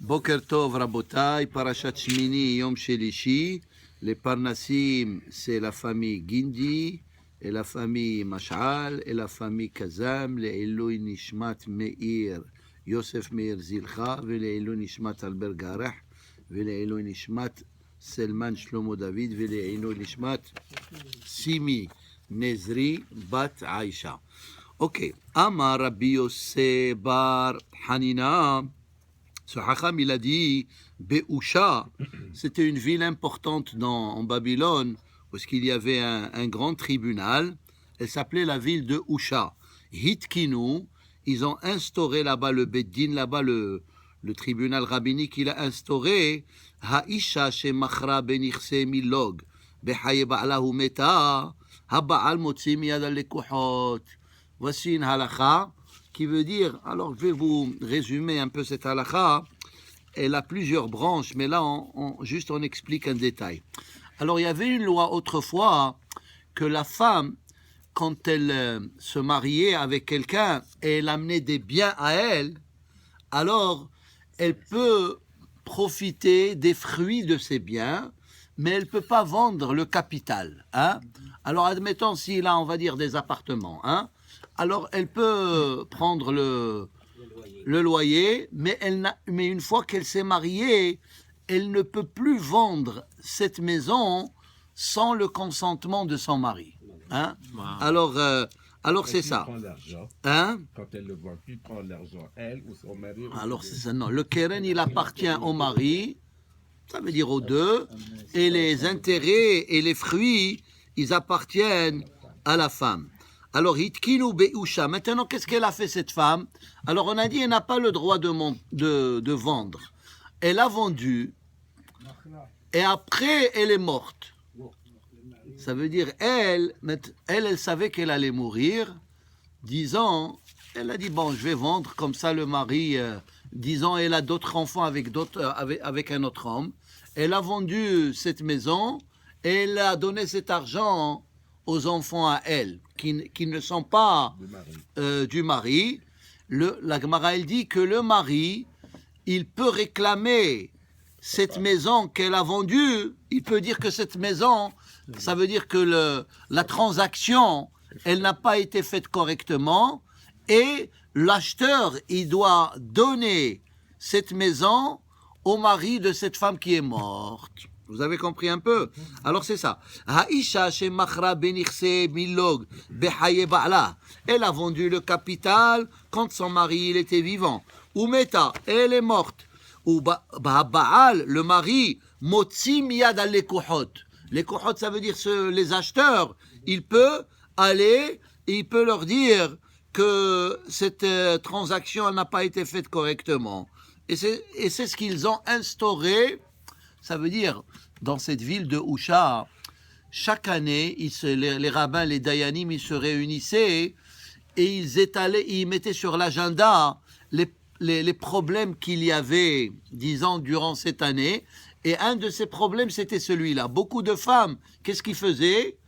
Boker Tov Rabotai, Parashat Shmini, Yom Shelishi. Les Parnassim, c'est la famille Gindi, et la famille Mash'al, et la famille Kazam, les Eloi Nishmat Meir, Yosef Meir Zilcha, et les Eloi Nishmat Albert Gareh, et les Eloi Nishmat Selman Shlomo David, et les Eloi Nishmat Simi Nezri Bat Aisha. Ok. Amar Rabbi Yosef Bar Hanina. Ce Hacham, il a dit, Be'usha, c'était une ville importante en Babylone, parce qu'il y avait un grand tribunal. Elle s'appelait la ville de Usha. Hitkinu, ils ont instauré là-bas le Beddin, là-bas le tribunal rabbinique, il a instauré Haisha shemachra benichse milog, behaye ba'lahu meta, haba'al motzi miyad al-lekuhot. Voici une halakha qui veut dire, alors je vais vous résumer un peu cette halakha, elle a plusieurs branches, mais là juste on explique un détail. Alors il y avait une loi autrefois que la femme, quand elle se mariait avec quelqu'un et elle amenait des biens à elle, alors elle peut profiter des fruits de ces biens, mais elle ne peut pas vendre le capital. Hein? Alors admettons s'il a, on va dire, des appartements, hein? Alors, elle peut prendre le loyer, mais une fois qu'elle s'est mariée, elle ne peut plus vendre cette maison sans le consentement de son mari. Hein? Wow. Alors c'est ça. Hein? Quand elle le vend, qui prend l'argent, elle ou son mari? Alors c'est ça, non. Le keren, il appartient au mari, ça veut dire aux deux, et les intérêts et les fruits, ils appartiennent à la femme. Alors, Hitkinu Be'usha. Maintenant, qu'est-ce qu'elle a fait, cette femme? Alors, on a dit, elle n'a pas le droit de vendre. Elle a vendu, et après, elle est morte. Ça veut dire, elle savait qu'elle allait mourir. 10 ans, elle a dit, bon, je vais vendre, comme ça, le mari, 10 ans, elle a d'autres enfants avec un autre homme. Elle a vendu cette maison, et elle a donné cet argent aux enfants à elle, qui ne sont pas du mari. La Gemara, elle dit que le mari, il peut réclamer cette maison qu'elle a vendue. Il peut dire que cette maison, ça veut dire que la transaction, elle n'a pas été faite correctement, et l'acheteur, il doit donner cette maison au mari de cette femme qui est morte. Vous avez compris un peu? Alors c'est ça. Haisha shemachra benichse milog behaye ba'la. Elle a vendu le capital quand son mari il était vivant. Ou meta, elle est morte. Ou ba'al, le mari, motzi miyad al lekuhot. Les kuhot, ça veut dire les acheteurs. Il peut aller, et il peut leur dire que cette transaction n'a pas été faite correctement. Et c'est ce qu'ils ont instauré. Ça veut dire, dans cette ville de Usha, chaque année, les rabbins, les dayanim, ils se réunissaient et ils mettaient sur l'agenda les problèmes qu'il y avait, disons, durant cette année. Et un de ces problèmes, c'était celui-là. Beaucoup de femmes, qu'est-ce qu'ils faisaient?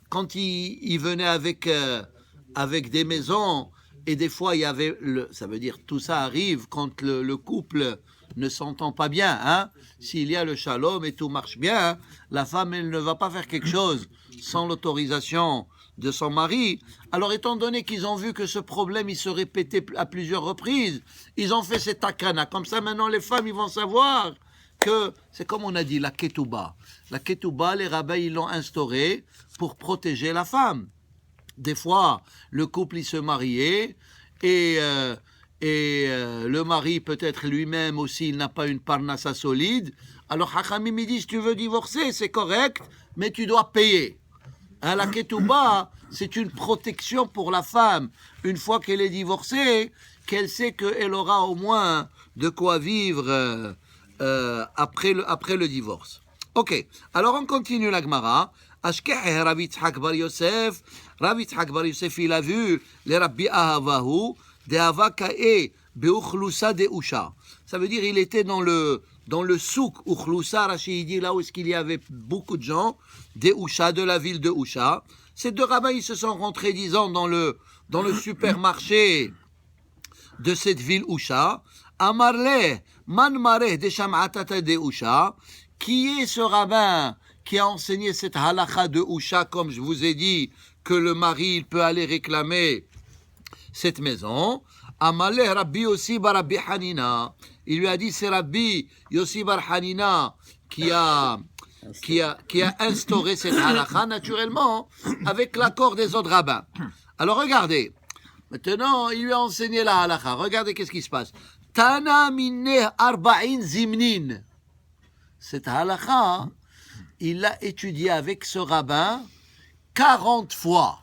Quand ils venaient avec des maisons, et des fois, il y avait, ça veut dire, tout ça arrive quand le couple ne s'entend pas bien, hein? S'il y a le shalom et tout marche bien, hein? La femme, elle ne va pas faire quelque chose sans l'autorisation de son mari. Alors, étant donné qu'ils ont vu que ce problème, il se répétait à plusieurs reprises, ils ont fait cette takana. Comme ça, maintenant, les femmes, ils vont savoir que, c'est comme on a dit, la ketouba. La ketouba, les rabbins, ils l'ont instaurée pour protéger la femme. Des fois, le couple, il se mariait, et le mari, peut-être lui-même aussi, il n'a pas une parnassa solide. Alors, Hachamim, il dit, si tu veux divorcer, c'est correct, mais tu dois payer. Hein, la ketouba, c'est une protection pour la femme. Une fois qu'elle est divorcée, qu'elle sait qu'elle aura au moins de quoi vivre après le divorce. Ok, alors on continue la Gemara. Ashkeh Rabbi Yitzhak Bar Yosef. Rabbi Yitzhak Bar Yosef, il a vu les Rabbi Ahavahu. Ça veut dire il était dans le souk Uchlusa, Rashi dit là où est-ce qu'il y avait beaucoup de gens, des Usha, de la ville de Usha. Ces deux rabbins ils se sont rentrés, disons, dans le supermarché de cette ville Usha. Amarle, man mareh de sham'atata de Usha. Qui est ce rabbin qui a enseigné cette halakha de Usha, comme je vous ai dit, que le mari il peut aller réclamer cette maison? Amaleh Rabbi Yossi bar Rabbi Hanina. Il lui a dit c'est Rabbi Yossi bar Hanina qui a instauré cette halakha, naturellement, avec l'accord des autres rabbins. Alors regardez, maintenant il lui a enseigné la halakha. Regardez qu'est-ce qui se passe. Tana minne arba'in zimnin. Cette halakha, il l'a étudié avec ce rabbin 40 fois.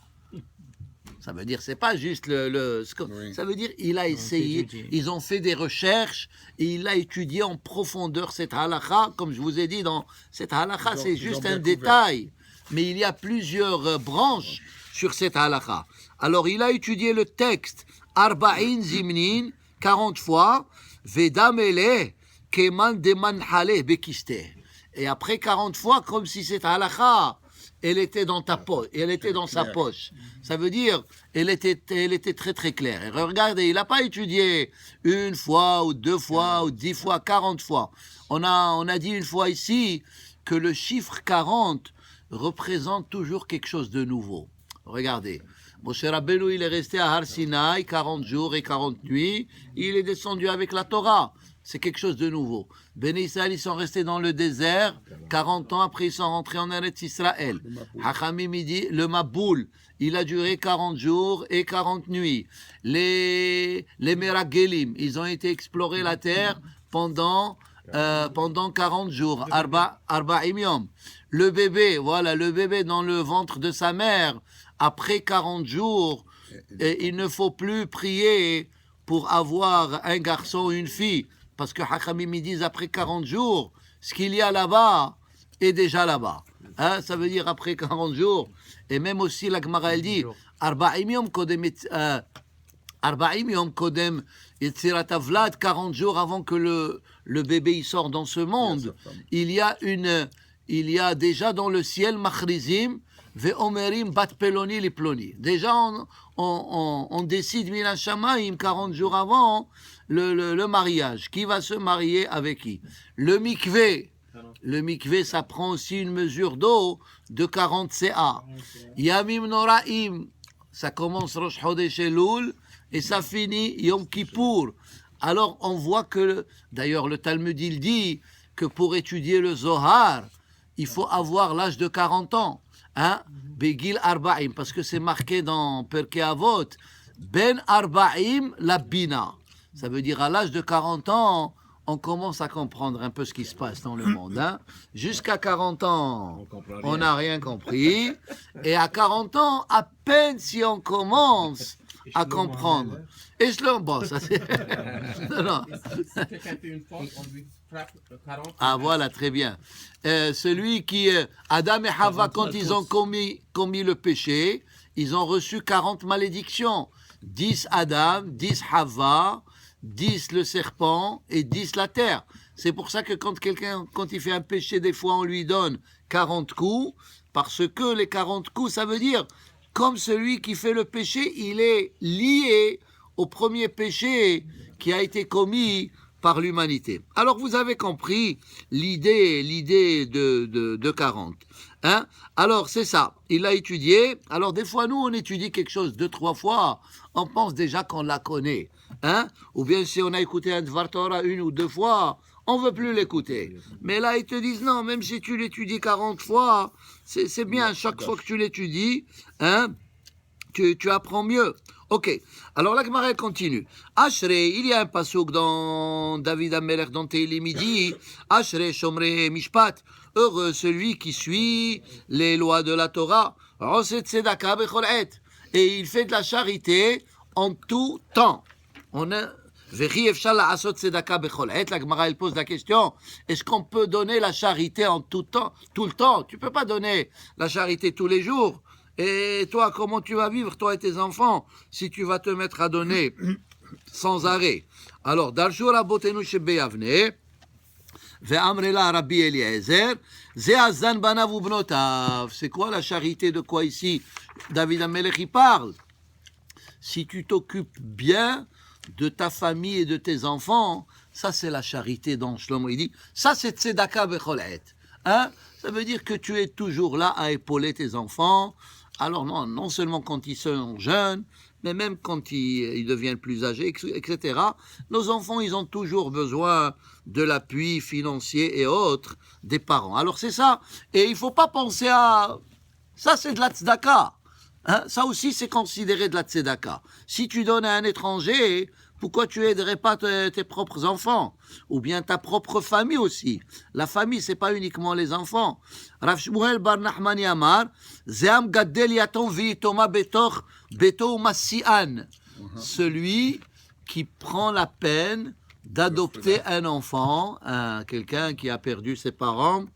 Ça veut dire, c'est pas juste Oui. ça veut dire, il a essayé, étudié. ils ont fait des recherches et il a étudié en profondeur cette halakha. Comme je vous ai dit, dans cette halakha, Ils ont- c'est ils juste ont un bien détail. Mais il y a plusieurs branches sur cette halakha. Alors, il a étudié le texte Arba'in Zimnin 40 fois, Vedamele Keman Deman Haleh Bekiste. Et après 40 fois, comme si cette halakha, elle était dans ta poche, elle était dans sa claire. poche. Ça veut dire, elle était très très claire. Et regardez, il n'a pas étudié une fois ou deux fois ou 10 fois, 40 fois. On a dit une fois ici que le chiffre 40 représente toujours quelque chose de nouveau. Regardez, Moshe Rabbeinu, il est resté à Har Sinai 40 jours et 40 nuits. Il est descendu avec la Torah. C'est quelque chose de nouveau. Béni Israël, ils sont restés dans le désert 40 ans, après ils sont rentrés en Eretz Israël. Hachamim, il dit, le Maboul, il a duré 40 jours et 40 nuits. Les Meragelim, ils ont été explorer la terre pendant 40 jours. Arba'im yom. Le bébé, voilà, le bébé dans le ventre de sa mère, après 40 jours, et il ne faut plus prier pour avoir un garçon ou une fille. Parce que Hachamim ils disent après 40 jours, ce qu'il y a là-bas est déjà là-bas. Hein, ça veut dire après 40 jours. Et même aussi la Gemara elle dit Arba'im yom kodem Yetzirat Havlad, 40 jours avant que le bébé il sort dans ce monde. Il y a déjà dans le ciel Machrizim Ve'omerim bat peloni li ploni. Déjà on décide Mina Shamaim 40 jours avant le mariage. Qui va se marier avec qui? Le mikvé, ça prend aussi une mesure d'eau de 40 CA. Yamim Noraim, ça commence Rosh Chodesh Elul et ça finit Yom Kippour. Alors on voit que, d'ailleurs le Talmud il dit que pour étudier le Zohar, il faut avoir l'âge de 40 ans. Hein? Begil Arba'im, parce que c'est marqué dans Perkei Avot, Ben Arba'im la Bina. Ça veut dire à l'âge de 40 ans, on commence à comprendre un peu ce qui se passe dans le monde. Hein? Jusqu'à 40 ans, on n'a rien compris. Et à 40 ans, à peine si on commence à comprendre. Et bon, ça c'est... non. Si quelqu'un fait une faute, on lui frappe 40. Ah voilà, très bien. Celui qui... Adam et Hava, quand ils ont commis le péché, ils ont reçu 40 malédictions. 10 Adam, 10 Hava, 10 le serpent et 10 la terre. C'est pour ça que quand il fait un péché, des fois on lui donne 40 coups, parce que les 40 coups, ça veut dire, comme celui qui fait le péché, il est lié au premier péché qui a été commis par l'humanité. Alors vous avez compris l'idée de 40. Hein? Alors c'est ça, il a étudié. Alors des fois nous on étudie quelque chose 2-3 fois, on pense déjà qu'on la connaît. Hein? Ou bien si on a écouté un Dvar Torah 1 ou 2 fois, on ne veut plus l'écouter. Mais là ils te disent non, même si tu l'étudies 40 fois, c'est bien, chaque fois que tu l'étudies, hein, tu apprends mieux. Ok, alors la Gemara continue. Ashrei, il y a un pasuk dans David Amelech dans Tehillim, il dit Ashrei Shomrei Mishpat, heureux celui qui suit les lois de la Torah, Oset Tzedaka Bechol Et, et il fait de la charité en tout temps. On a Vechi Efshar La'asot Tzedaka Bechol Et, la Gemara elle pose la question, est-ce qu'on peut donner la charité en tout temps, tout le temps? Tu peux pas donner la charité tous les jours. Et toi, comment tu vas vivre, toi et tes enfants, si tu vas te mettre à donner sans arrêt? Alors, Darshur Rabotenu Shebeyavne, Ve'amrela Rabbi Eliezer, Ze'azan Banav Ubnotav. C'est quoi la charité? De quoi ici David Amelech il parle? Si tu t'occupes bien de ta famille et de tes enfants, ça c'est la charité dont Shlomo il dit, ça c'est tzedaka bechol et. Hein? Ça veut dire que tu es toujours là à épauler tes enfants. Alors non seulement quand ils sont jeunes, mais même quand ils deviennent plus âgés, etc. Nos enfants, ils ont toujours besoin de l'appui financier et autres des parents. Alors c'est ça. Et il ne faut pas penser à... Ça, c'est de la tzedaka. Hein? Ça aussi, c'est considéré de la tzedaka. Si tu donnes à un étranger, pourquoi tu aiderais pas tes propres enfants? Ou bien ta propre famille aussi. La famille, c'est pas uniquement les enfants. Rav Shmuel bar Nachmani Amar, Zeam gaddel yatom v'yitoma betoch beto masian. Celui qui prend la peine d'adopter un enfant, quelqu'un qui a perdu ses parents,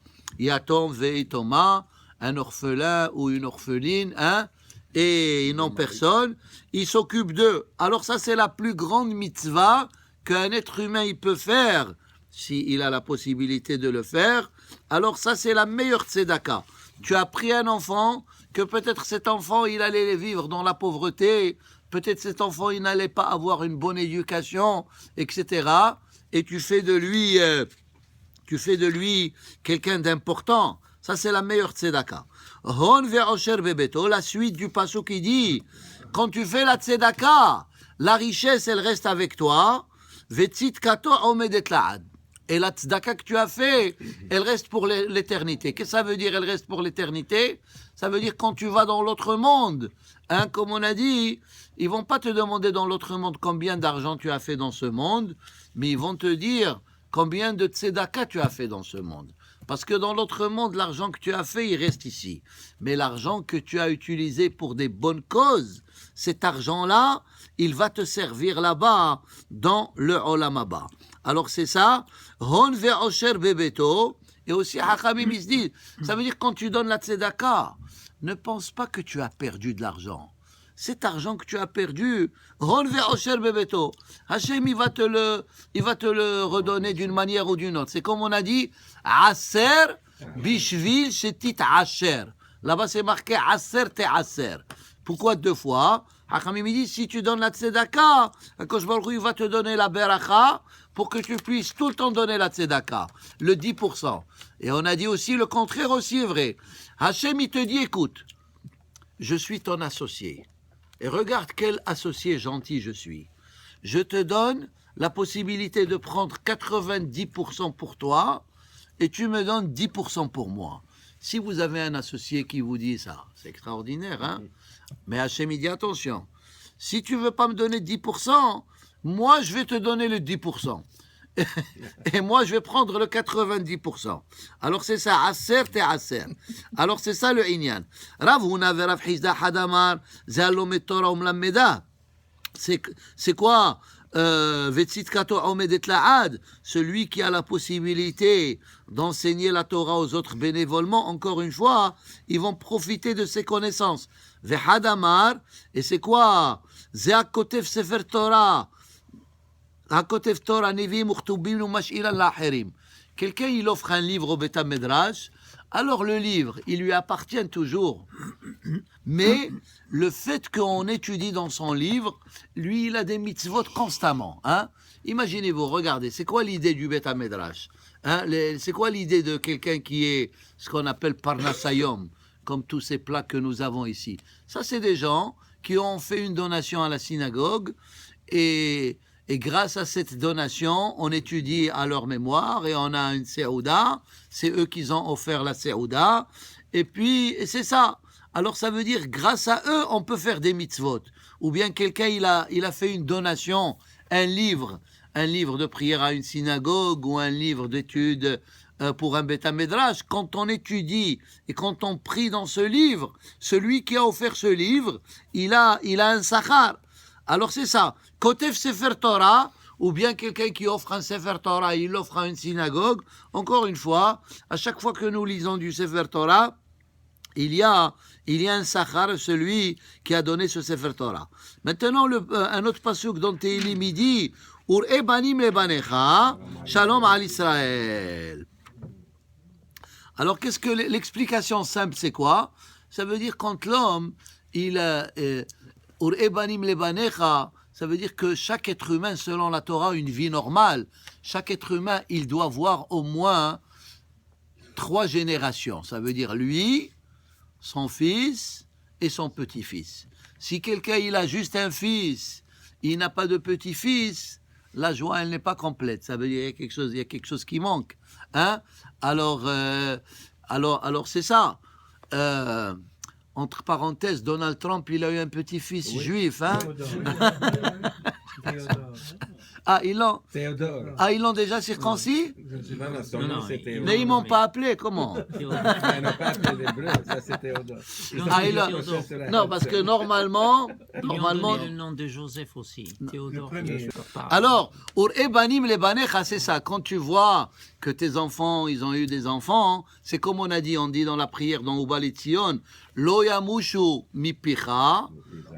yatom v'yitoma, un orphelin ou une orpheline, hein, et ils n'ont personne, il s'occupe d'eux. Alors ça, c'est la plus grande mitzvah qu'un être humain il peut faire, s'il a la possibilité de le faire. Alors ça, c'est la meilleure tzedaka. Tu as pris un enfant, que peut-être cet enfant, il allait vivre dans la pauvreté, peut-être cet enfant, il n'allait pas avoir une bonne éducation, etc. Et tu fais de lui quelqu'un d'important. Ça, c'est la meilleure tzedaka. Hon ve'osher bebeto, la suite du passage qui dit, quand tu fais la tzedaka, la richesse, elle reste avec toi. Ve'tzidkato omedet la'ad. Et la tzedaka que tu as fait, elle reste pour l'éternité. Qu'est-ce que ça veut dire, elle reste pour l'éternité? Ça veut dire quand tu vas dans l'autre monde, hein, comme on a dit, ils vont pas te demander dans l'autre monde combien d'argent tu as fait dans ce monde, mais ils vont te dire combien de tzedaka tu as fait dans ce monde. Parce que dans l'autre monde, l'argent que tu as fait, il reste ici. Mais l'argent que tu as utilisé pour des bonnes causes, cet argent-là, il va te servir là-bas, dans le Olam Haba. Alors c'est ça, Hon ve'osher bebeto, et aussi Hachamim ils se disent, ça veut dire quand tu donnes la tzedaka, ne pense pas que tu as perdu de l'argent. Cet argent que tu as perdu, Hon ve'osher bebeto, Hachem il va te le redonner d'une manière ou d'une autre. C'est comme on a dit, Aser bishvil shetit asher. Là-bas c'est marqué Aser te Aser. Pourquoi deux fois? Hachamim dit, si tu donnes la tzedaka, Akadosh Baruch Hu, il va te donner la beracha pour que tu puisses tout le temps donner la tzedaka, le 10%. Et on a dit aussi, le contraire aussi est vrai. Hachem, il te dit, écoute, je suis ton associé. Et regarde quel associé gentil je suis. Je te donne la possibilité de prendre 90% pour toi et tu me donnes 10% pour moi. Si vous avez un associé qui vous dit ça, c'est extraordinaire, hein? Mais Hachem, il dit attention, si tu ne veux pas me donner 10%, moi, je vais te donner le 10%. Et moi, je vais prendre le 90%. Alors, c'est ça, Aser te Aser. Alors, c'est ça le Inyan. Rav Huna ve Rav Hizda Hadamar, Zalomet Torah Umlameda. C'est quoi Vetzitkato Omedet La'ad, celui qui a la possibilité d'enseigner la Torah aux autres bénévolement, encore une fois, ils vont profiter de ses connaissances. Vehadamar, et c'est quoi Zeakotev Sefer Torah, Hakotev Torah Nevim Uchtubim Umashiran Lacherim. Quelqu'un, il offre un livre au Beth Midrash, alors le livre, il lui appartient toujours. Mais le fait qu'on étudie dans son livre, lui, il a des mitzvot constamment. Hein? Imaginez-vous, regardez, c'est quoi l'idée du Beth Midrash? Hein? C'est quoi l'idée de quelqu'un qui est ce qu'on appelle Parnasayom, comme tous ces plats que nous avons ici? Ça, c'est des gens qui ont fait une donation à la synagogue et grâce à cette donation, on étudie à leur mémoire et on a une Seouda. C'est eux qui ont offert la Seouda. Et puis, c'est ça. Alors, ça veut dire, grâce à eux, on peut faire des mitzvot. Ou bien quelqu'un, il a fait une donation, un livre de prière à une synagogue ou un livre d'études pour un Beth Midrash. Quand on étudie et quand on prie dans ce livre, celui qui a offert ce livre, il a un sachar. Alors c'est ça, Kotev Sefer Torah, ou bien quelqu'un qui offre un Sefer Torah, il l'offre à une synagogue. Encore une fois, à chaque fois que nous lisons du Sefer Torah, il y a un sachar, celui qui a donné ce Sefer Torah. Maintenant, un autre pasuk dont Tehillim dit, Ur ebanim lebanecha, shalom al Israël. Alors, qu'est-ce que l'explication simple, c'est quoi? Ça veut dire quand l'homme, Ur ebanim lebanecha, Ça veut dire que chaque être humain, selon la Torah, une vie normale, chaque être humain, il doit voir au moins 3 générations. Ça veut dire lui, son fils et son petit-fils. Si quelqu'un il a juste un fils, il n'a pas de petit-fils, la joie elle n'est pas complète. Ça veut dire il y a quelque chose qui manque. Hein? Alors c'est ça. Entre parenthèses, Donald Trump, il a eu un petit-fils juif. Hein? Ah, ils l'ont déjà circoncis? Non, c'était Mais ils m'ont pas appelé, comment? Ça, c'est Théodore. Non, parce que normalement, Ils lui ont donné le nom de Joseph aussi. Théodore. alors, Ur Ebanim Lebanecha, c'est ça. Quand tu vois que tes enfants, ils ont eu des enfants, c'est comme on dit dans la prière dans Ubal Etzion, Lo yamushu mipicha,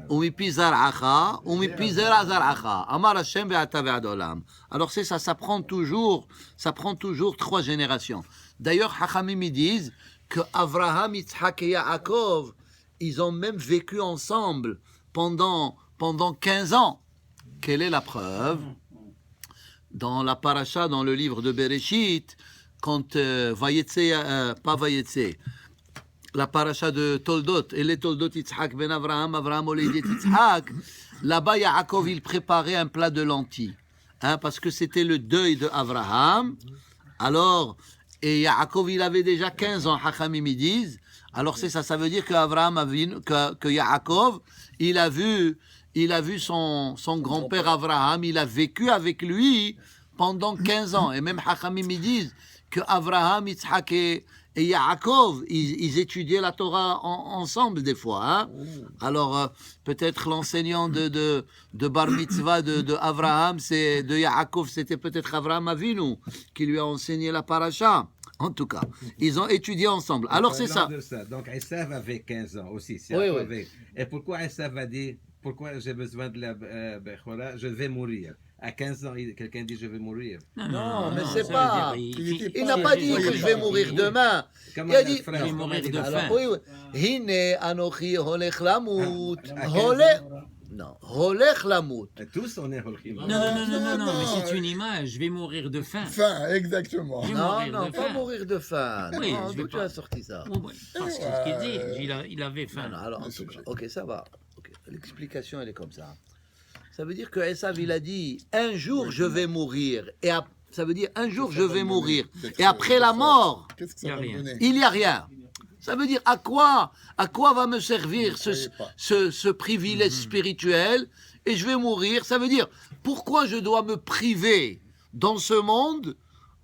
ou mipi zar'acha, ou mipi zera zar'acha. Amar Hashem ve'ata ve'ad olam. Alors c'est ça, ça prend toujours 3 générations. D'ailleurs, Hachamim ils disent que Avraham, Yitzhak et Yaakov, ils ont même vécu ensemble pendant 15 ans. Quelle est la preuve? Dans la paracha, dans le livre de Bereshit, quand pas Vayetse, la paracha de Toldot, et les Toldot Yitzhak ben Avraham Olédit Yitzhak, là-bas, Yaakov, il préparait un plat de lentilles, parce que c'était le deuil de Avraham. Alors, et Yaakov, il avait déjà 15 ans, Hachamim ils disent. Alors c'est ça, ça veut dire que Yaakov, il a vu son grand-père Avraham, il a vécu avec lui pendant 15 ans. Et même Hachamim ils disent que Avraham, Yitzhak et Yaakov, ils étudiaient la Torah ensemble des fois. Hein? Alors peut-être l'enseignant de Bar Mitzvah de Avraham, de Yaakov, c'était peut-être Avraham Avinu qui lui a enseigné la paracha. En tout cas, ils ont étudié ensemble. Alors c'est ça. Donc Esav avait 15 ans aussi. Oui. Et pourquoi Esav a dit, pourquoi j'ai besoin de la Bechora, je vais mourir? À 15 ans, quelqu'un dit je vais mourir. Non, mais ça c'est veut pas. dire, Il n'a pas dit que je vais mourir demain. Comment Il a notre dit. frère, je vais comment mourir il de a- faim. Oui. Hine anochi holech lamut. À 15 Holech. ans. Non, holech lamut. Et tous, on est Holchim. Non, mais c'est une image. Je vais mourir de faim. Fin, exactement. Je vais Non, mourir non, de pas faim. mourir de faim. Oui, Non, je vais d'où tu pas. as sorti ça? Oui, parce que ce qu'il dit, il avait faim. Non, alors, en tout cas, ok, ça va. Ok, l'explication, elle est comme ça. Ça veut dire que Esav, il a dit, un jour je vais mourir. Ça veut dire, un jour je vais mourir. Et après la mort, Qu'est-ce que Y ça a va rien. donner? il n'y a rien. Ça veut dire, à quoi va me servir ce privilège spirituel et je vais mourir? Ça veut dire, pourquoi je dois me priver dans ce monde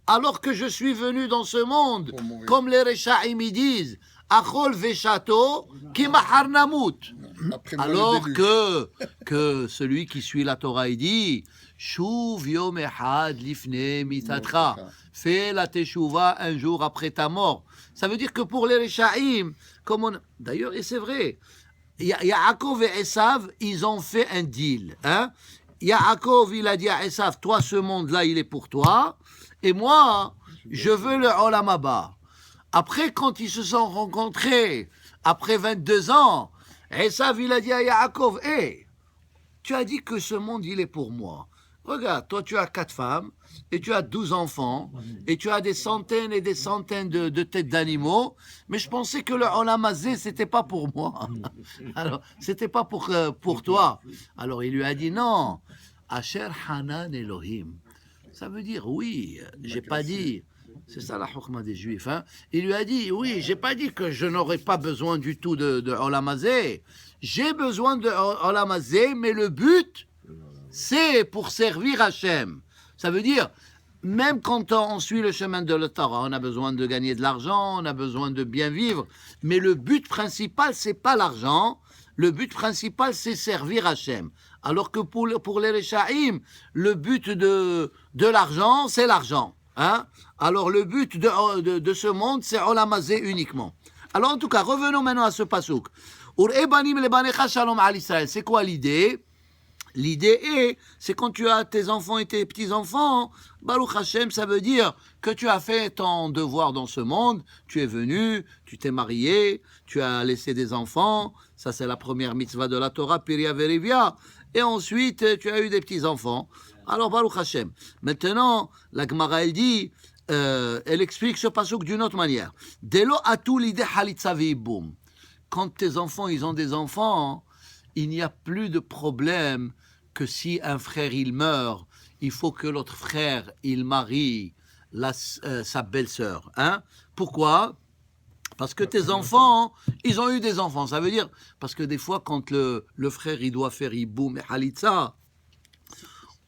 alors que je suis venu dans ce monde? Pour mourir. Comme les Rechaim ils disent, Achol Veshato, ki mahar namut. Après moi, le Alors déluge. que celui qui suit la Torah, il dit, Shuv yom echad lifne mitatcha. Fais la teshuva un jour après ta mort. Ça veut dire que pour les Rechaim, d'ailleurs, et c'est vrai, Yaakov et Esav, ils ont fait un deal. Hein? Yaakov, il a dit à Esav, toi, ce monde-là, il est pour toi, et moi, je veux le Olam Haba. Après, quand ils se sont rencontrés, après 22 ans, Esav, il a dit à Yaakov, hé, tu as dit que ce monde, il est pour moi. Regarde, toi, tu as 4 femmes, et tu as 12 enfants, et tu as des centaines et des centaines de têtes d'animaux, mais je pensais que le Olam Hazé, c'était pas pour moi. Alors, c'était pas pour toi. Alors, il lui a dit, non, Asher Hanan Elohim. Ça veut dire, oui, j'ai pas dit... C'est ça la chokma des Juifs. Hein? Il lui a dit, oui, j'ai pas dit que je n'aurais pas besoin du tout de Olam Hazé. J'ai besoin de Olam Hazé, mais le but, c'est pour servir Hachem. Ça veut dire, même quand on suit le chemin de la Torah, on a besoin de gagner de l'argent, on a besoin de bien vivre, mais le but principal, c'est pas l'argent. Le but principal, c'est servir Hachem. Alors que pour les Rechaim, le but de l'argent, c'est l'argent. Hein? Alors le but de ce monde, c'est Olam Hazé uniquement. Alors en tout cas, revenons maintenant à ce pasouk. Ur ebanim lebanecha shalom al Israël. C'est quoi l'idée? L'idée c'est quand tu as tes enfants et tes petits-enfants, Baruch Hashem, ça veut dire que tu as fait ton devoir dans ce monde, tu es venu, tu t'es marié, tu as laissé des enfants, ça c'est la première mitzvah de la Torah, Piria Verivia, et ensuite tu as eu des petits-enfants. Alors Baruch Hashem. Maintenant, la Gemara elle dit, elle explique ce pasuk d'une autre manière. Delo atu l'idée halitza ve'ibum. Quand tes enfants, ils ont des enfants, il n'y a plus de problème que si un frère il meurt, il faut que l'autre frère il marie sa belle-sœur. Hein? Pourquoi? Parce que tes enfants, ils ont eu des enfants. Ça veut dire, parce que des fois, quand le frère il doit faire iboum et halitza,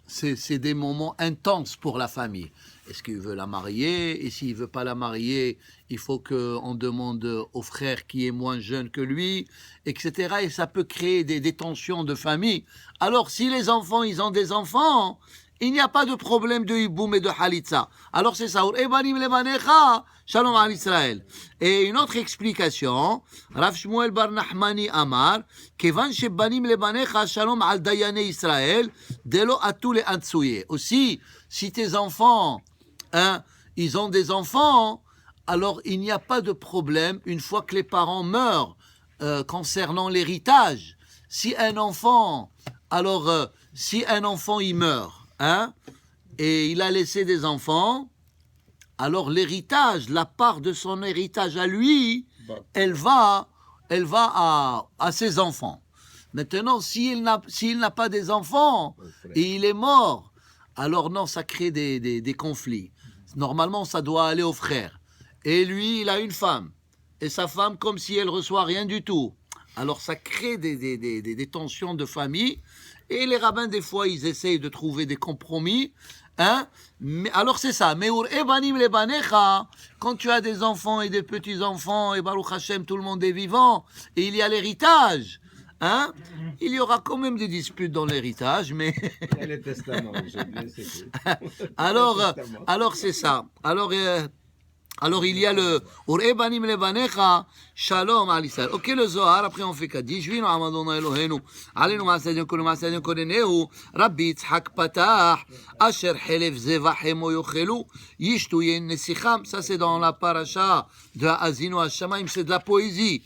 c'est des moments intenses pour la famille. Est-ce qu'il veut la marier? Et s'il ne veut pas la marier, il faut qu'on demande au frère qui est moins jeune que lui, etc. Et ça peut créer des tensions de famille. Alors, si les enfants, ils ont des enfants, il n'y a pas de problème de hiboum et de halitza. Alors, c'est ça. Ebanim lebanecha, shalom al Israël. Et une autre explication, Rav Shmuel bar Nachmani Amar, kevan shebanim lebanecha, shalom al dayane Israël, delo atu le antsuye. Aussi, si tes enfants, ils ont des enfants, alors il n'y a pas de problème une fois que les parents meurent concernant l'héritage. Si un enfant, si un enfant il meurt, et il a laissé des enfants, alors l'héritage, la part de son héritage à lui, elle va à ses enfants. Maintenant, s'il n'a pas des enfants et il est mort, alors non, ça crée des conflits. Normalement, ça doit aller au frère. Et lui, il a une femme. Et sa femme, comme si elle reçoit rien du tout. Alors, ça crée des tensions de famille. Et les rabbins, des fois, ils essayent de trouver des compromis. Mais, alors, c'est ça. Mais quand tu as des enfants et des petits-enfants, et Baruch Hashem, tout le monde est vivant, et il y a l'héritage, il y aura quand même des disputes dans l'héritage, mais... Et le testament, j'ai bien, c'est tout. Alors, c'est ça. Alors, il y a le Urei banim levanecha, shalom al Israël. Ok, le Zohar, après on fait Kaddish, Vino Amadona Elohenu, Alenu Ma'asadion Kolu Ma'asadion Kodenehu, Rabbi Yitzhak Patah, Asher Helev Zeva Hemo Yochelu, Yishtu Yen Nesicham, ça c'est dans la paracha de Azinu Hashamaim, c'est de la poésie.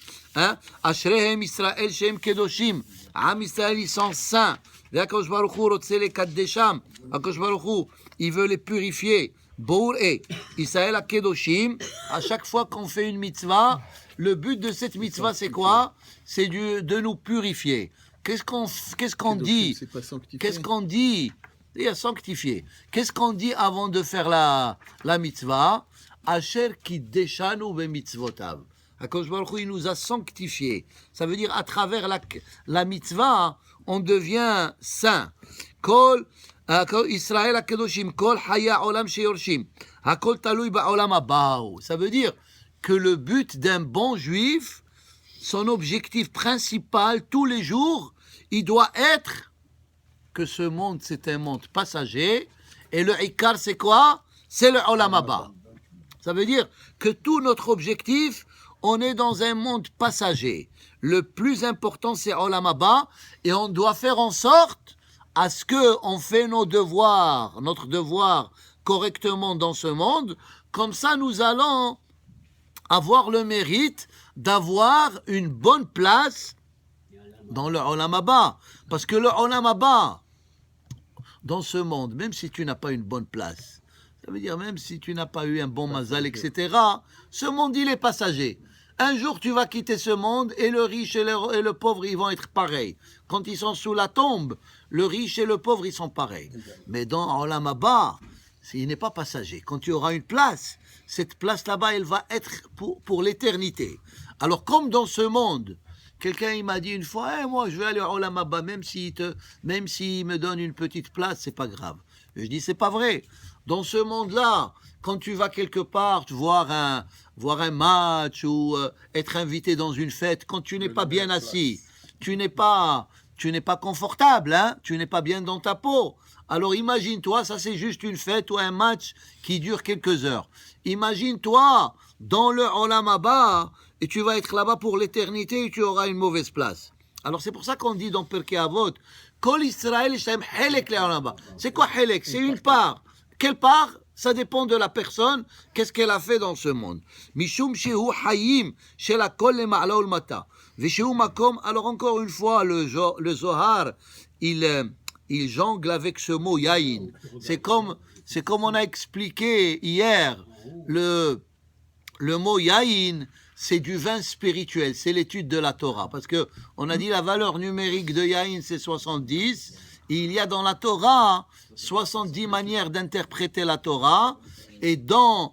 Ashrehem Israël Shem Kedoshim, Am Israël ils sont saints, Akadosh Baruch Hu Rotze le Kaddesham, Akadosh Baruch Hu, il veut les purifier. Bour et Israël à Kedoshim, à chaque fois qu'on fait une mitzvah, le but de cette mitzvah c'est quoi? C'est de nous purifier. Qu'est-ce qu'on dit? Qu'est-ce qu'on dit? Il y a sanctifié. Qu'est-ce qu'on dit avant de faire la mitzvah? Asher kiddeshanu bemitzvotav. Akadosh Baruch Hu, il nous a sanctifiés. Ça veut dire à travers la mitzvah, on devient saint. Kol Israël HaKadoshim, Kol Haya Olam Sheyorshim, Hakol Talui Ba'olam Abao. Ça veut dire que le but d'un bon juif, son objectif principal tous les jours, il doit être que ce monde c'est un monde passager et le Ikar c'est quoi? C'est le Olam Haba. Ça veut dire que tout notre objectif, on est dans un monde passager. Le plus important c'est Olam Haba et on doit faire en sorte à ce qu'on fait notre devoir correctement dans ce monde, comme ça nous allons avoir le mérite d'avoir une bonne place dans le Olam Haba. Parce que le Olam Haba, dans ce monde, même si tu n'as pas une bonne place, ça veut dire même si tu n'as pas eu un bon mazal, etc., ce monde il est passager. Un jour, tu vas quitter ce monde et le riche et le pauvre, ils vont être pareils. Quand ils sont sous la tombe, le riche et le pauvre, ils sont pareils. Mais dans Olam Haba, il n'est pas passager. Quand tu auras une place, cette place là-bas, elle va être pour l'éternité. Alors, comme dans ce monde, quelqu'un il m'a dit une fois, moi, je vais aller à Olam Haba, même s'il me donne une petite place, c'est pas grave. Et je dis, c'est pas vrai. Dans ce monde-là, quand tu vas quelque part voir un match ou être invité dans une fête, quand tu n'es pas bien assis, tu n'es pas confortable, tu n'es pas bien dans ta peau. Alors imagine-toi, ça c'est juste une fête ou un match qui dure quelques heures. Imagine-toi dans le Olam Haba et tu vas être là-bas pour l'éternité et tu auras une mauvaise place. Alors c'est pour ça qu'on dit dans Pirkei Avot Kol Israël יש להם חלק לעולם הבא. C'est quoi חלק? C'est une part. Quelle part? Ça dépend de la personne, qu'est-ce qu'elle a fait dans ce monde. משום שהוא חיים של הכל למעלה ולמטה. ושהוא מקום, alors encore une fois, le Zohar, il jongle avec ce mot yaïn. C'est comme on a expliqué hier, le mot yaïn, c'est du vin spirituel, c'est l'étude de la Torah. Parce que on a dit la valeur numérique de yaïn, c'est 70. Et il y a dans la Torah 70 manières d'interpréter la Torah. Et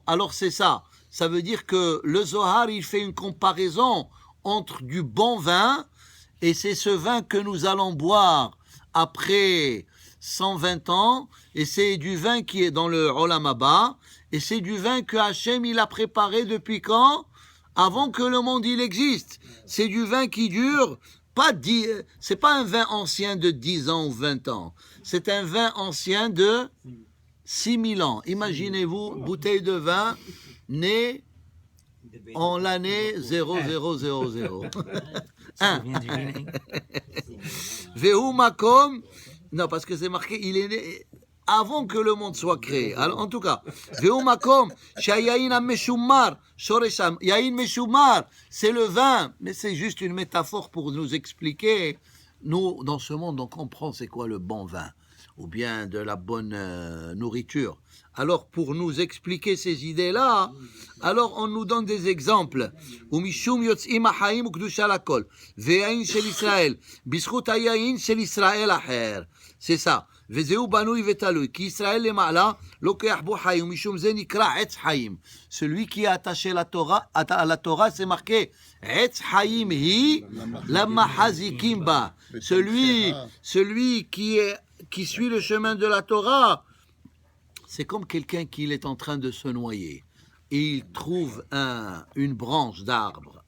alors c'est ça. Ça veut dire que le Zohar, il fait une comparaison entre du bon vin, et c'est ce vin que nous allons boire après 120 ans, et c'est du vin qui est dans le Olam Haba, et c'est du vin que Hachem il a préparé depuis quand? Avant que le monde il existe. C'est du vin qui dure c'est pas un vin ancien de 10 ans ou 20 ans. C'est un vin ancien de 6000 ans. Imaginez-vous, bouteille de vin née en l'année 0000. Ça vient du vinaigre. Vehu makom, non, parce que c'est marqué, il est né avant que le monde soit créé. Alors, en tout cas, Vehu makom, shayayin ameshumar, shoresham, yayin meshumar, c'est le vin, mais c'est juste une métaphore pour nous expliquer. Nous, dans ce monde, on comprend c'est quoi le bon vin, ou bien de la bonne nourriture. Alors, pour nous expliquer ces idées-là, alors on nous donne des exemples. Umishum yotzim hachaim ukdusha lakol, ve'yayin shel Israël, bischut hayayin shel Israël acher. C'est ça. וזהו בנוי ותלוי, כי ישראל למעלה לוקח בו חיים, משום זה נקרא עץ חיים. Celui qui est attaché à la Torah, c'est marqué עץ חיים היא למחזיקים בה. Celui qui suit le chemin de la Torah, c'est comme quelqu'un qui est en train de se noyer. Et il trouve une branche d'arbre,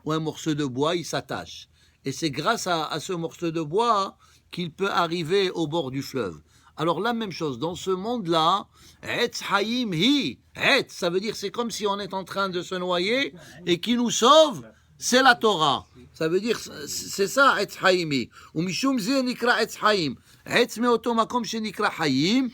ou un morceau de bois, il s'attache. Et c'est grâce à ce morceau de bois qu'il peut arriver au bord du fleuve. Alors la même chose, dans ce monde-là, Etz Hayim Hi, Etz, ça veut dire c'est comme si on est en train de se noyer, et qui nous sauve, c'est la Torah. Ça veut dire, c'est ça, Etz Hayim Hi. Ou Mishum Ze Nikra Etz Hayim. Etz Meoto Makom She Nikra Hayim,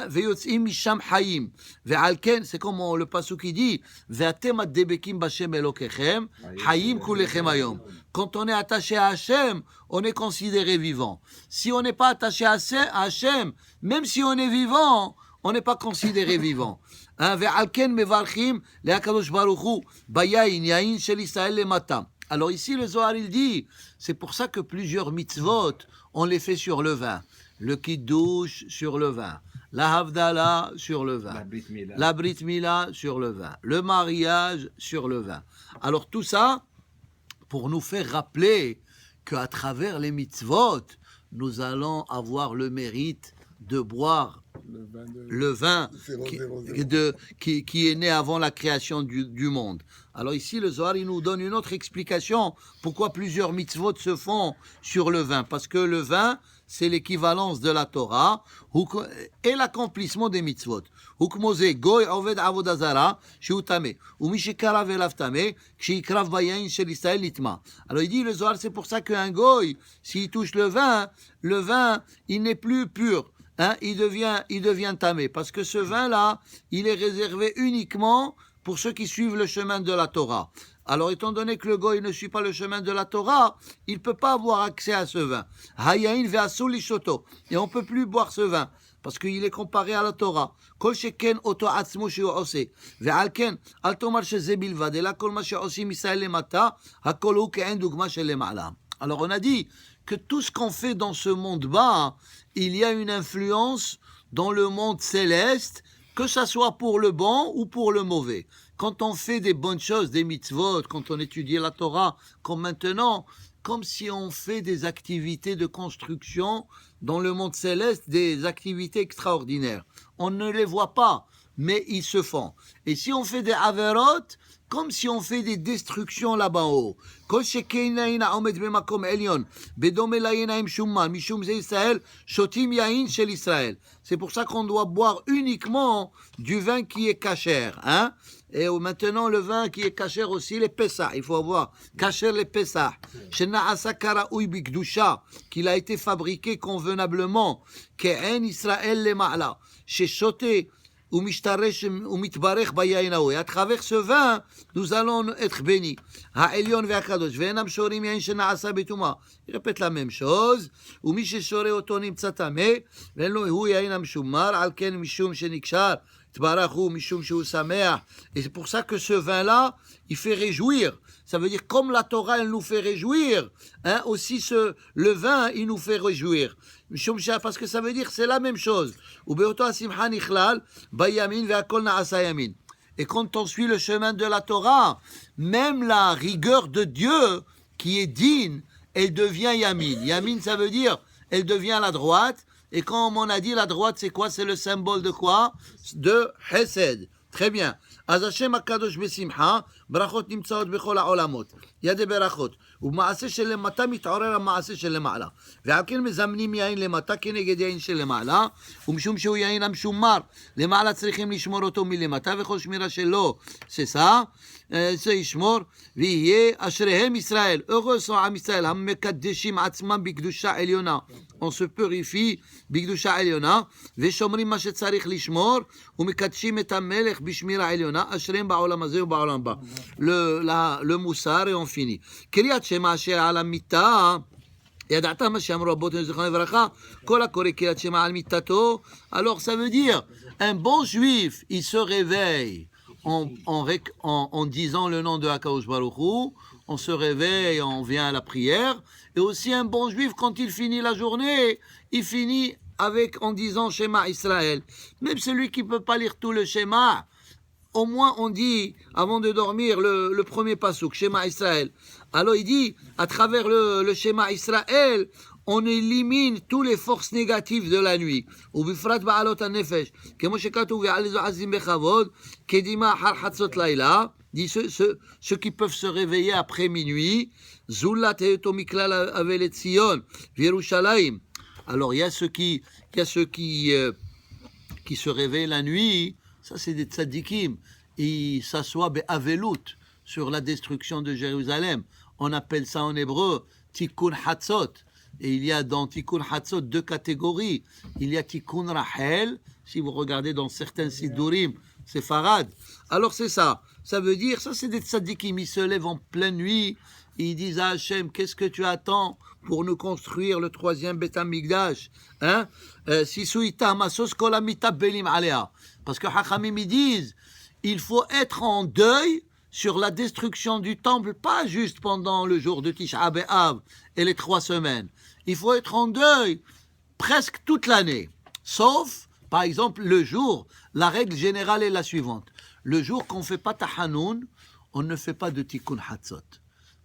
ויוצאים משם חיים. ועל כן, c'est comme le pasuk qui dit, ואתם הדבקים בשם אלוקיכם, חיים כולכם היום. Quand on est attaché à Hachem, on est considéré vivant. Si on n'est pas attaché à Hachem, même si on est vivant, on n'est pas considéré vivant. ועל כן מברכים להקדוש ברוך הוא, ביין, יין של ישראל למטה. Alors ici, le Zohar, il dit, c'est pour ça que plusieurs mitzvot, on les fait sur le vin. Le kiddush sur le vin. La Havdalah sur le vin, la Brit Mila sur le vin, le mariage sur le vin. Alors tout ça, pour nous faire rappeler qu'à travers les mitzvot, nous allons avoir le mérite de boire le vin qui est né avant la création du monde. Alors ici, le Zohar, il nous donne une autre explication pourquoi plusieurs mitzvot se font sur le vin. Parce que le vin, c'est l'équivalence de la Torah et l'accomplissement des mitzvot. Hukmoze goy oved avoda zara shehu tameh u'mi shekarav elav tameh ksheyikrav bayayin shel Israël litma. Alors il dit le Zohar, c'est pour ça qu'un goy, s'il touche le vin, il n'est plus pur. Il devient tamé, parce que ce vin-là, il est réservé uniquement pour ceux qui suivent le chemin de la Torah. Alors, étant donné que le goy ne suit pas le chemin de la Torah, il ne peut pas avoir accès à ce vin. Hayayin ve'asur lishoto. Et on ne peut plus boire ce vin, parce qu'il est comparé à la Torah. Kol sheken oto atzmo shehu ose. Ve'al ken, al tomar sheze bilvad, ela kol ma she'osim Israël lemata, hakol hu ke'en dugma shel lema'ala. Alors, on a dit que tout ce qu'on fait dans ce monde bas, il y a une influence dans le monde céleste, que ça soit pour le bon ou pour le mauvais. Quand on fait des bonnes choses, des mitzvot, quand on étudie la Torah, comme maintenant, comme si on fait des activités de construction dans le monde céleste, des activités extraordinaires. On ne les voit pas, mais ils se font. Et si on fait des averot, comme si on fait des destructions là-bas en haut. כל שכן יין העומד במקום עליון, בדומה ליין עם שומן, משום זה ישראל, שותים יין של ישראל. C'est pour ça qu'on doit boire uniquement du vin qui est kasher. Hein? Et maintenant, le vin qui est kasher aussi, les Pessah. Il faut avoir kasher les Pessah. שנעשה כראוי בקדושה, qu'il a été fabriqué convenablement, כעין ישראל למעלה, ששותה ומשתרש ומתברך ביין ההוא. À travers ce vin, nous allons être bénis. העליון והקדוש, ואינם שורים יין שנעשה בטומאה. Il répète la même chose. ומי ששורה אותו נמצא טמא, ואין לו הוא יין המשומר, על כן משום שנקשר, תברך הוא משום שהוא שמח. Et c'est pour ça que ce vin-là, il fait réjouir. Ça veut dire comme la Torah, elle nous fait réjouir, hein, aussi le vin, il nous fait réjouir. Parce que ça veut dire c'est la même chose. Et quand on suit le chemin de la Torah, même la rigueur de Dieu, qui est digne, elle devient yamin. Yamin, ça veut dire, elle devient la droite. Et comme on a dit, la droite, c'est quoi? C'est le symbole de quoi? De Hesed. Très bien. אז השם הקדוש בשמחה, ברכות נמצאות בכל העולמות. ידי ברכות. ובמעשה של למטה מתעורר המעשה של למעלה. ועל כן מזמנים יין למטה כנגד יין של למעלה, ומשום שהוא יין המשומר, למעלה צריכים לשמור אותו מלמטה, וכל שמירה שלו, שסה, זה ישמור, ויהיה אשריהם ישראל, heureux sont עם ישראל, המקדשים עצמם בקדושה עליונה. On se purifie בקדושה עליונה, ושומרים מה שצריך לשמור, ומקדשים את המלך בשמירה עליונה, אשריהם בעולם הזה ובעולם הבא. Le moussard et on finit. קריאת שמע שעל המיטה, ידעת מה שאמרו רבותינו זיכרונם לברכה, כל הקורא קריאת שמע על מיטתו, alors ça veut dire, un bon juif, il se réveille en disant le nom de Akadosh Baruch Hu, on se réveille, on vient à la prière, et aussi un bon juif, quand il finit la journée, il finit en disant Shema Israël. Même celui qui ne peut pas lire tout le Shema, au moins on dit, avant de dormir, le premier pasuk, Shema Israël. Alors il dit, à travers le Shema Israël, on élimine toutes les forces négatives de la nuit. ובפרט בעלות הנפש, כמו שכתוב, ועליזו עזים בכבוד, קדימה אחר חצות לילה, dit ceux qui peuvent se réveiller après minuit, זולת היותו מכלל אבלי ציון, וירושלים. Alors il y a ceux qui se réveillent la nuit, ça c'est des tzadikim, ils s'assoient be'avelut sur la destruction de Jérusalem. On appelle ça en hébreu tikkun hatzot. Et il y a dans tikkun hatzot deux catégories. Il y a tikkun Rachel, si vous regardez dans certains sidurim, c'est farad. Alors c'est ça. Ça veut dire, ça c'est des tzadikim, ils se lèvent en pleine nuit, ils disent à Hachem, qu'est-ce que tu attends pour nous construire le troisième Beth Amikdash, hein? Parce que Hachamim ils disent, il faut être en deuil sur la destruction du temple, pas juste pendant le jour de Tisha B'Av et les 3 semaines. Il faut être en deuil presque toute l'année. Sauf, par exemple, le jour, la règle générale est la suivante. Le jour qu'on ne fait pas Tahanoun, on ne fait pas de Tikkun Hatzot.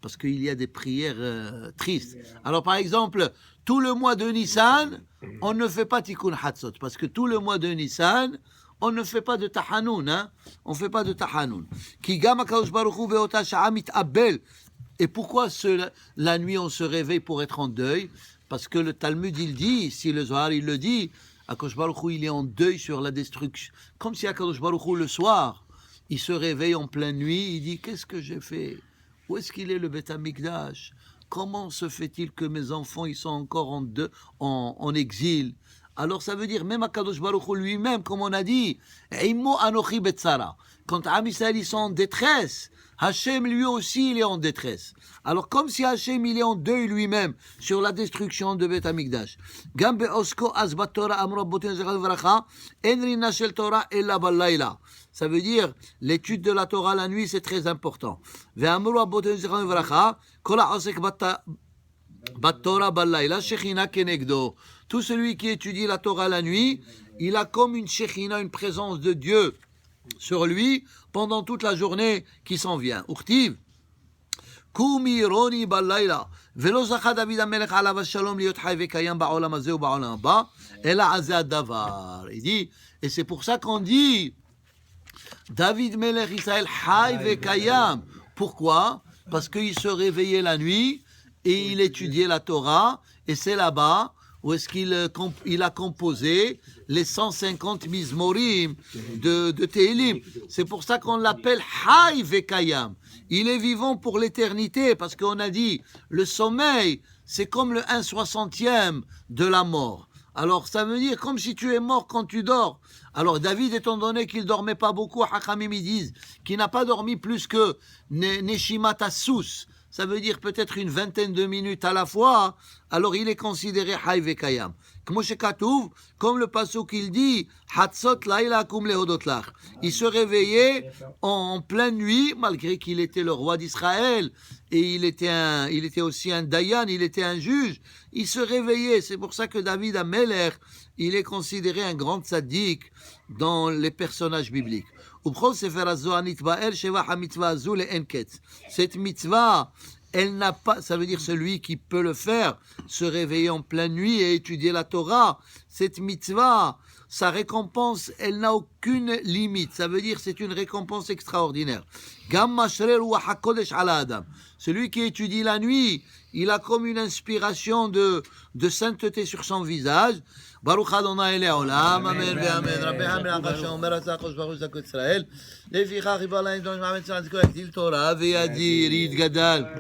Parce qu'il y a des prières tristes. Alors, par exemple, tout le mois de Nissan, on ne fait pas Tikkun Hatzot. Parce que tout le mois de Nissan, on ne fait pas de Tahanoun. Hein? On ne fait pas de Tahanoun. Ki gam HaKadosh Baruch Hu be'ota sha'a mit'abel. Et pourquoi la nuit on se réveille pour être en deuil? Parce que le Talmud il dit, si le Zohar il le dit, HaKadosh Baruch Hu il est en deuil sur la destruction. Comme si HaKadosh Baruch Hu le soir, il se réveille en pleine nuit, il dit qu'est-ce que j'ai fait? Où est-ce qu'il est le Beth Amikdash? Comment se fait-il que mes enfants ils sont encore en exil? Alors ça veut dire même HaKadosh Baruch Hu lui-même, comme on a dit, Immo Anochi Betzara. Quand Am Yisraël ils sont en détresse, Hachem lui aussi il est en détresse. Alors comme si Hachem il est en deuil lui-même sur la destruction de Beth Amikdash. Gam be'osko azbat Torah amro boten zechal v'racha en rina shel Torah ella balayla. Ça veut dire l'étude de la Torah la nuit c'est très important. Ve'amro boten zechal v'racha kol ha'osek bat Torah balayla shechina kenegdo. Tout celui qui étudie la Torah la nuit, il a comme une shechina, une présence de Dieu sur lui pendant toute la journée qui s'en vient. Urtiv, Kumi Roni Balayla, Velo Zacha David Amelech Alav Shalom Liot Hay Vekayam Ba'olam Hazeh ou Ba'olam Haba, Ela Azeh Davar. Il dit, et c'est pour ça qu'on dit David Melech Israël Hay Vekayam. Pourquoi? Parce qu'il se réveillait la nuit et il étudiait la Torah, et c'est là-bas où est-ce qu'il a composé les 150 Mizmorim de Tehilim. C'est pour ça qu'on l'appelle Hay Vekayam. Il est vivant pour l'éternité, parce qu'on a dit, le sommeil, c'est comme le 1/60e de la mort. Alors ça veut dire comme si tu es mort quand tu dors. Alors David, étant donné qu'il dormait pas beaucoup, Hachamim ils disent qu'il n'a pas dormi plus que Neshimat Assous, ça veut dire peut-être une vingtaine de minutes à la fois, alors il est considéré Hay Vekayam. Comme le pasuk il dit, Hatzot laila akum lehodot lach. Il se réveillait en pleine nuit, malgré qu'il était le roi d'Israël, et il était aussi un dayan, il était un juge. Il se réveillait, c'est pour ça que David Amelech, il est considéré un grand tzaddik dans les personnages bibliques. Cette mitzvah, elle n'a pas, ça veut dire celui qui peut le faire, se réveiller en pleine nuit et étudier la Torah. Cette mitzvah, sa récompense, elle n'a aucune limite. Ça veut dire c'est une récompense extraordinaire. Celui qui étudie la nuit, il a comme une inspiration de sainteté sur son visage. Baruch Adonai Le'olam, Amen ve'Amen. Rabbi Hamel Achashon, Omer Atzachos Baruch Zakot Israël. Lefichach Ibalai Don Mamet Tzadiko Yakdil Torah ve'Yadir Yitgadal.